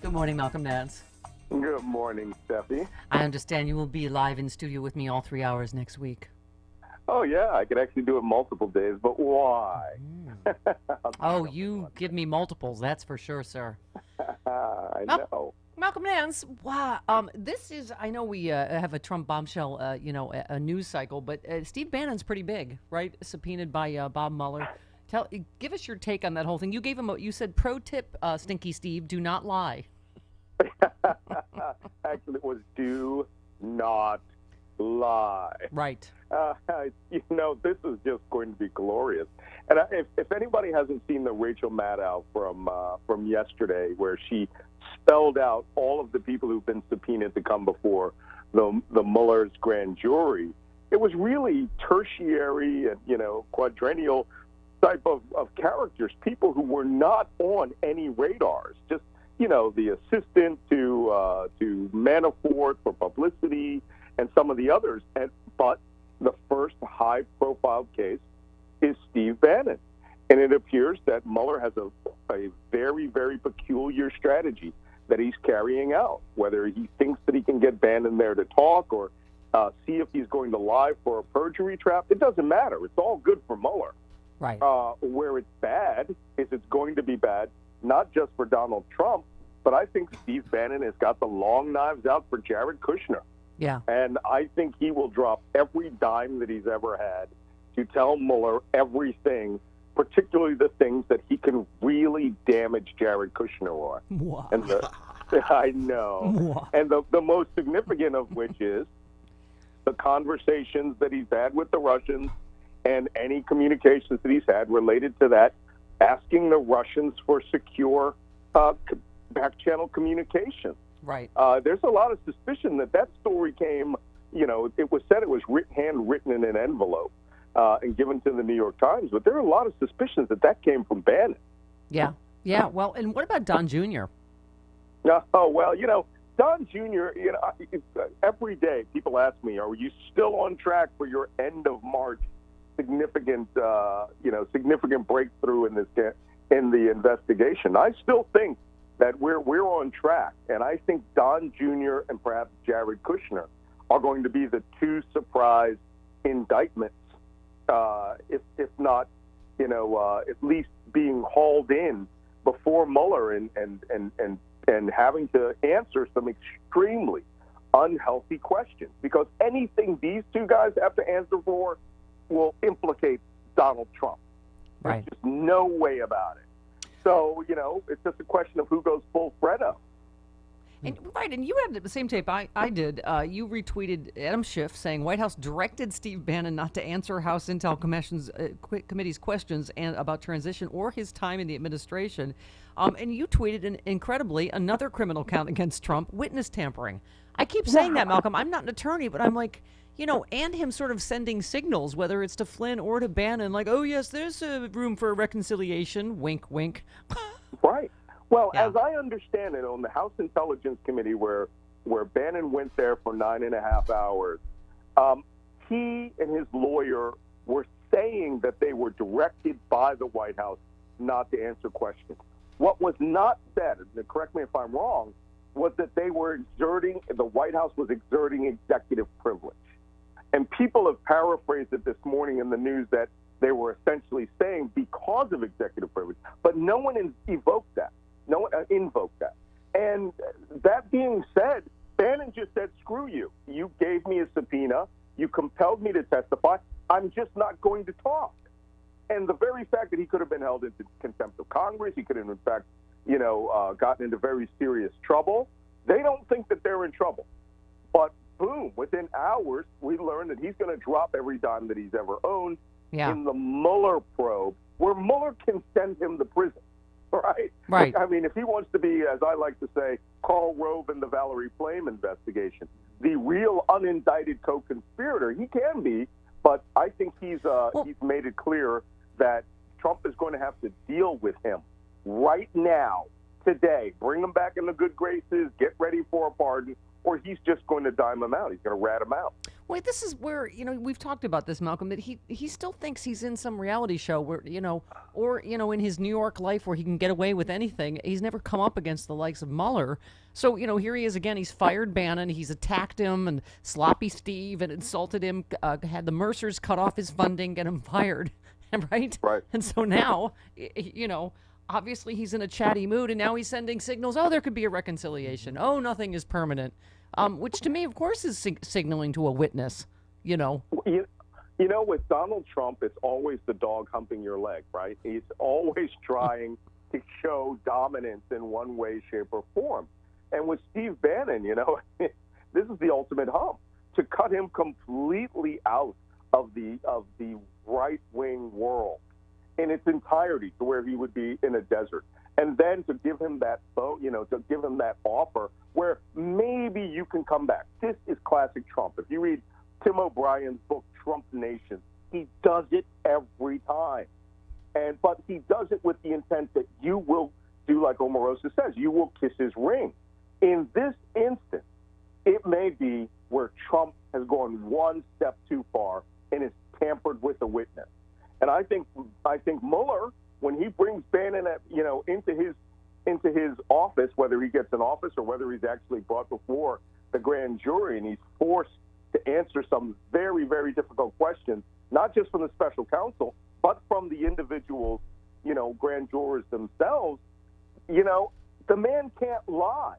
Good morning, Malcolm Nance. Good morning, Steffi. I understand you will be live in studio with me all 3 hours next week. Oh, yeah, I could actually do it multiple days, but why? I'll just Oh, jump in you one give me multiples, that's for sure, sir. day. I Mal- know. Malcolm Nance, wow. This is, I know we have a Trump bombshell, a news cycle, but Steve Bannon's pretty big, right? Subpoenaed by Bob Mueller. Give us your take on that whole thing. You gave him, you said, pro tip, Stinky Steve, do not lie. Actually, it was do not lie. Right. Uh, this is just going to be glorious. And if anybody hasn't seen the Rachel Maddow from yesterday, where she spelled out all of the people who've been subpoenaed to come before the Mueller's grand jury, it was really tertiary and quadrennial type of characters, people who were not on any radars, just the assistant to Manafort for publicity and some of the others. But the first high-profile case is Steve Bannon. And it appears that Mueller has a very, very peculiar strategy that he's carrying out, whether he thinks that he can get Bannon there to talk or see if he's going to lie for a perjury trap. It doesn't matter. It's all good for Mueller. Right. Where it's bad is it's going to be bad, not just for Donald Trump, but I think Steve Bannon has got the long knives out for Jared Kushner. Yeah. And I think he will drop every dime that he's ever had to tell Mueller everything, particularly the things that he can really damage Jared Kushner on. Wow. And I know. Wow. And the most significant of which is the conversations that he's had with the Russians and any communications that he's had related to that, asking the Russians for secure back-channel communication. Right. There's a lot of suspicion that story came, it was said it was handwritten in an envelope and given to the New York Times, but there are a lot of suspicions that came from Bannon. Yeah. Yeah. Well, and what about Don Jr.? Oh, well, Don Jr., every day people ask me, are you still on track for your end of March significant breakthrough in the investigation? I still think that we're on track, and I think Don Jr. and perhaps Jared Kushner are going to be the two surprise indictments, if not, at least being hauled in before Mueller and having to answer some extremely unhealthy questions, because anything these two guys have to answer for will implicate Donald Trump. Right. There's just no way about it. So, it's just a question of who goes full Fredo. And you had the same tape I did. You retweeted Adam Schiff saying White House directed Steve Bannon not to answer House Intel Committee's questions about transition or his time in the administration. And you tweeted, incredibly, another criminal count against Trump, witness tampering. I keep saying that, Malcolm. I'm not an attorney, but I'm like, and him sort of sending signals, whether it's to Flynn or to Bannon, like, oh, yes, there's room for reconciliation, wink, wink. Right. Well, Yeah. as I understand it, on the House Intelligence Committee, where Bannon went there for 9.5 hours, he and his lawyer were saying that they were directed by the White House not to answer questions. What was not said, and correct me if I'm wrong, was that the White House was exerting executive privilege. And people have paraphrased it this morning in the news that they were essentially saying because of executive privilege, but no one evoked that. No one invoked that. And that being said, Bannon just said, screw you. You gave me a subpoena. You compelled me to testify. I'm just not going to talk. And the very fact that he could have been held into contempt of Congress, he could have, in fact, gotten into very serious trouble. They don't think that they're in trouble. But boom, within hours, we learned that he's going to drop every dime that he's ever owned in the Mueller probe, where Mueller can send him to prison. Right? Right. I mean, if he wants to be, as I like to say, Karl Rove in the Valerie Plame investigation, the real unindicted co-conspirator, he can be, but I think he's made it clear that Trump is going to have to deal with him right now, today, bring him back in the good graces, get ready for a pardon, or he's just going to dime him out. He's going to rat him out. Wait, this is where, we've talked about this, Malcolm, that he still thinks he's in some reality show where, or, in his New York life where he can get away with anything. He's never come up against the likes of Mueller. So, here he is again. He's fired Bannon. He's attacked him and sloppy Steve and insulted him, had the Mercers cut off his funding, get him fired. Right? Right. And so now, obviously he's in a chatty mood, and now he's sending signals. Oh, there could be a reconciliation. Oh, nothing is permanent. Which to me, of course, is signaling to a witness. With Donald Trump, it's always the dog humping your leg, right? He's always trying to show dominance in one way, shape, or form. And with Steve Bannon, this is the ultimate hump. To cut him completely out of the right-wing world in its entirety, to where he would be in a desert, and then to give him that offer where maybe you can come back. This is classic Trump. If you read Tim O'Brien's book, Trump Nation, he does it every time. But he does it with the intent that you will do like Omarosa says, you will kiss his ring. In this instance, it may be where Trump has gone one step too far and is tampered with a witness. And I think Mueller, when he brings Bannon into his office, whether he gets an office or whether he's actually brought before the grand jury and he's forced to answer some very, very difficult questions, not just from the special counsel, but from the individuals, grand jurors themselves, the man can't lie.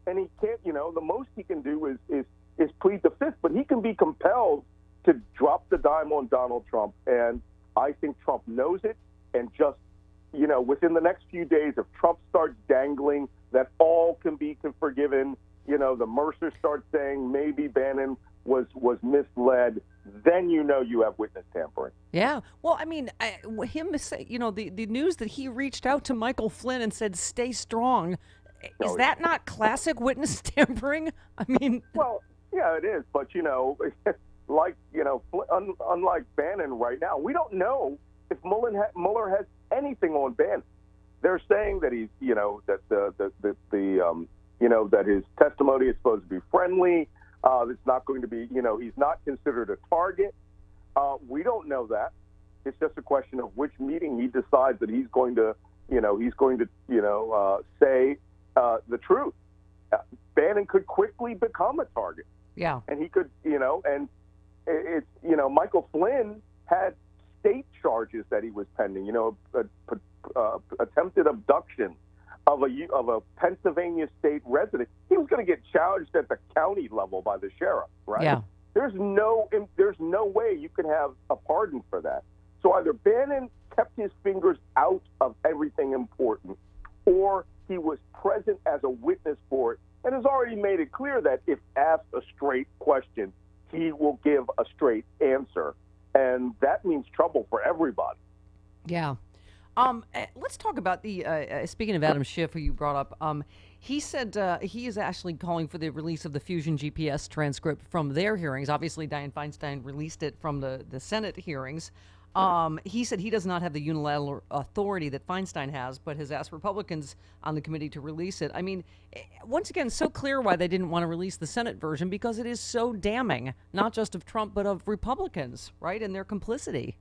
And he can't, the most he can do is plead the fifth, but he can be compelled to drop the dime on Donald Trump. And I think Trump knows it. And just, within the next few days, if Trump starts dangling that all can be forgiven, the Mercer starts saying maybe Bannon was misled, then you have witness tampering. Yeah. Well, I mean, him say, the news that he reached out to Michael Flynn and said, "Stay strong." Is that not classic witness tampering? I mean, well, yeah, it is. But unlike Bannon right now, we don't know if Mueller has anything on Bannon. They're saying that he's, that his testimony is supposed to be friendly. It's not going to be, he's not considered a target. We don't know that. It's just a question of which meeting he decides that he's going to, say the truth. Bannon could quickly become a target. Yeah. And he could, and it's, Michael Flynn had state charges that he was pending, attempted abduction of a Pennsylvania state resident. He was going to get charged at the county level by the sheriff, right? Yeah. There's no way you can have a pardon for that. So either Bannon kept his fingers out of everything important, or he was present as a witness for it and has already made it clear that if asked a straight question, he will give a straight answer. And that means trouble for everybody. Yeah. Let's talk about speaking of Adam Schiff, who you brought up. He said he is actually calling for the release of the Fusion GPS transcript from their hearings. Obviously, Dianne Feinstein released it from the Senate hearings. He said he does not have the unilateral authority that Feinstein has, but has asked Republicans on the committee to release it. I mean, once again, so clear why they didn't want to release the Senate version, because it is so damning, not just of Trump, but of Republicans, right, and their complicity.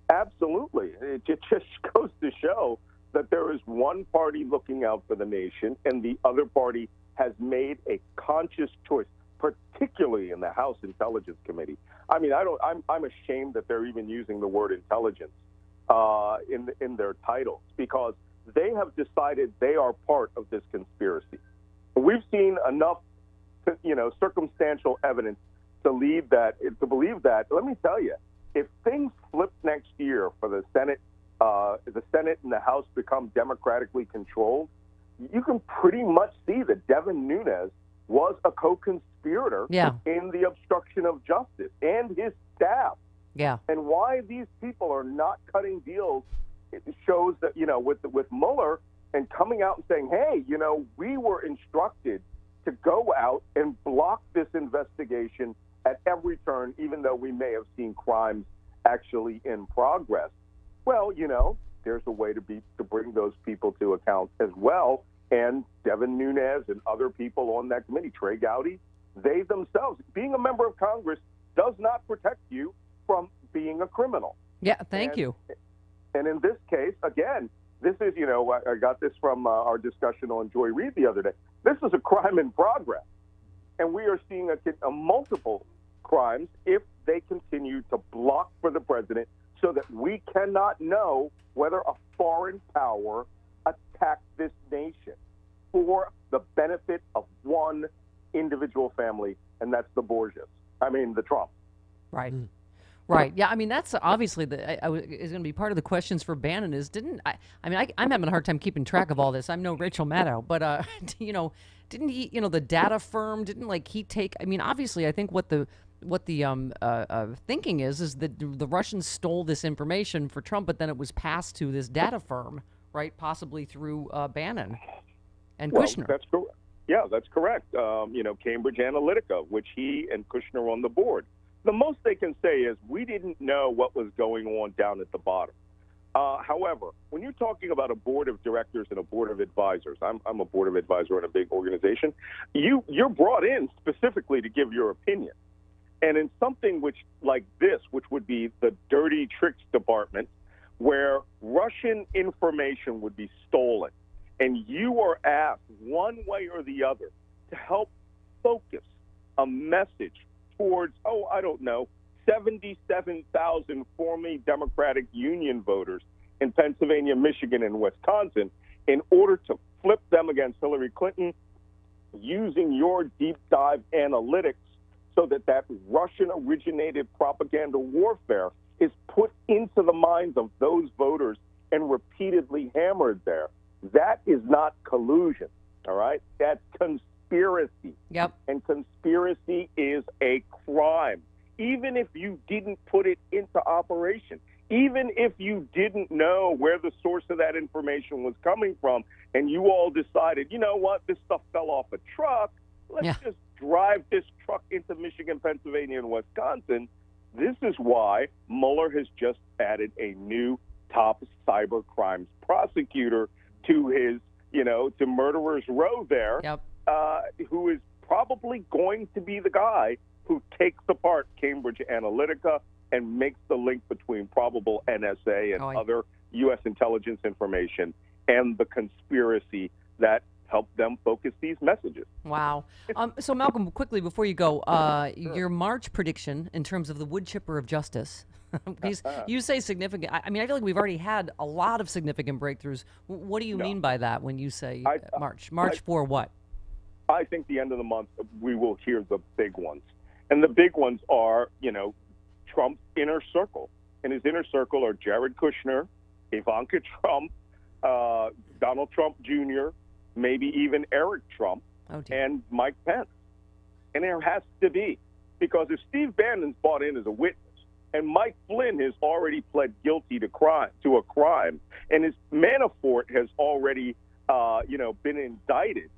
Absolutely. It just goes to show that there is one party looking out for the nation, and the other party has made a conscious choice, particularly in the House Intelligence Committee. I mean, I'm ashamed that they're even using the word intelligence in their titles, because they have decided they are part of this conspiracy. We've seen enough, circumstantial evidence to believe that. Let me tell you, if things flip next year for the Senate and the House become democratically controlled, you can pretty much see that Devin Nunes was a co-conspirator in the obstruction of justice, and his staff. Yeah. And why these people are not cutting deals, it shows that, with Mueller and coming out and saying, hey, we were instructed to go out and block this investigation at every turn, even though we may have seen crimes actually in progress. Well, there's a way to bring those people to account as well. And Devin Nunes and other people on that committee, Trey Gowdy, they themselves, being a member of Congress, does not protect you from being a criminal. Yeah, thank you. And in this case, again, this is, I got this from our discussion on Joy Reid the other day. This is a crime in progress. And we are seeing a multiple crimes if they continue to block for the president so that we cannot know whether a foreign power attacked this nation for the benefit of one individual family, and that's the the Trump. Right. Right. Yeah. I mean, that's obviously is going to be part of the questions for Bannon. I'm having a hard time keeping track of all this. I'm no Rachel Maddow, but didn't he? The data firm didn't he take? I mean, obviously, I think what the thinking is that the Russians stole this information for Trump, but then it was passed to this data firm, right? Possibly through Bannon and Kushner. That's correct. Yeah, that's correct. Cambridge Analytica, which he and Kushner are on the board. The most they can say is we didn't know what was going on down at the bottom. However, when you're talking about a board of directors and a board of advisors, I'm a board of advisor in a big organization. You're brought in specifically to give your opinion. And in something like this, which would be the dirty tricks department, where Russian information would be stolen, and you are asked one way or the other to help focus a message towards, 77,000 formerly Democratic Union voters in Pennsylvania, Michigan, and Wisconsin in order to flip them against Hillary Clinton using your deep dive analytics so that Russian-originated propaganda warfare is put into the minds of those voters and repeatedly hammered there. That is not collusion, all right? That's conspiracy. Yep. And conspiracy is a crime. Even if you didn't put it into operation, even if you didn't know where the source of that information was coming from, and you all decided, you know what, this stuff fell off a truck, let's just drive this truck into Michigan, Pennsylvania, and Wisconsin. This is why Mueller has just added a new top cyber crimes prosecutor to his, to Murderers Row there, who is probably going to be the guy who takes apart Cambridge Analytica and makes the link between probable NSA and other U.S. intelligence information and the conspiracy that helped them focus these messages. Wow. So, Malcolm, quickly before you go, your March prediction in terms of the wood chipper of justice, because you say significant. I mean, I feel like we've already had a lot of significant breakthroughs. What do you mean by that when you say March? March for what? I think the end of the month we will hear the big ones. And the big ones are, Trump's inner circle. And his inner circle are Jared Kushner, Ivanka Trump, Donald Trump Jr., maybe even Eric Trump, and Mike Pence. And there has to be, because if Steve Bannon's brought in as a witness, and Mike Flynn has already pled guilty to a crime, and his Manafort has already, been indicted,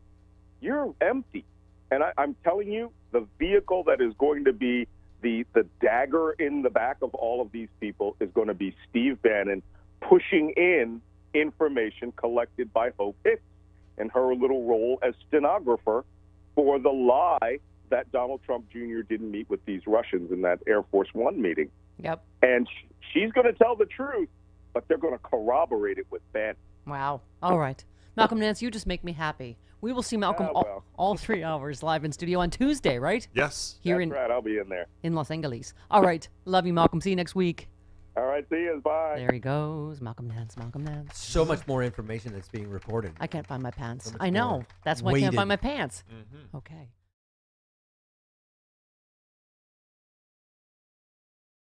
you're empty. And I'm telling you, the vehicle that is going to be the dagger in the back of all of these people is going to be Steve Bannon pushing in information collected by Hope Hicks and her little role as stenographer for the lie that Donald Trump Jr. didn't meet with these Russians in that Air Force One meeting. Yep. And she's going to tell the truth, but they're going to corroborate it with Bannon. Wow. All right. Malcolm, Nance, you just make me happy. We will see Malcolm all 3 hours live in studio on Tuesday, right? Yes. That's right. I'll be in there. In Los Angeles. All right. Love you, Malcolm. See you next week. All right. See you. Bye. There he goes. Malcolm Nance. So much more information that's being reported. I can't find my pants. I know. That's why I can't find my pants. Mm-hmm. Okay.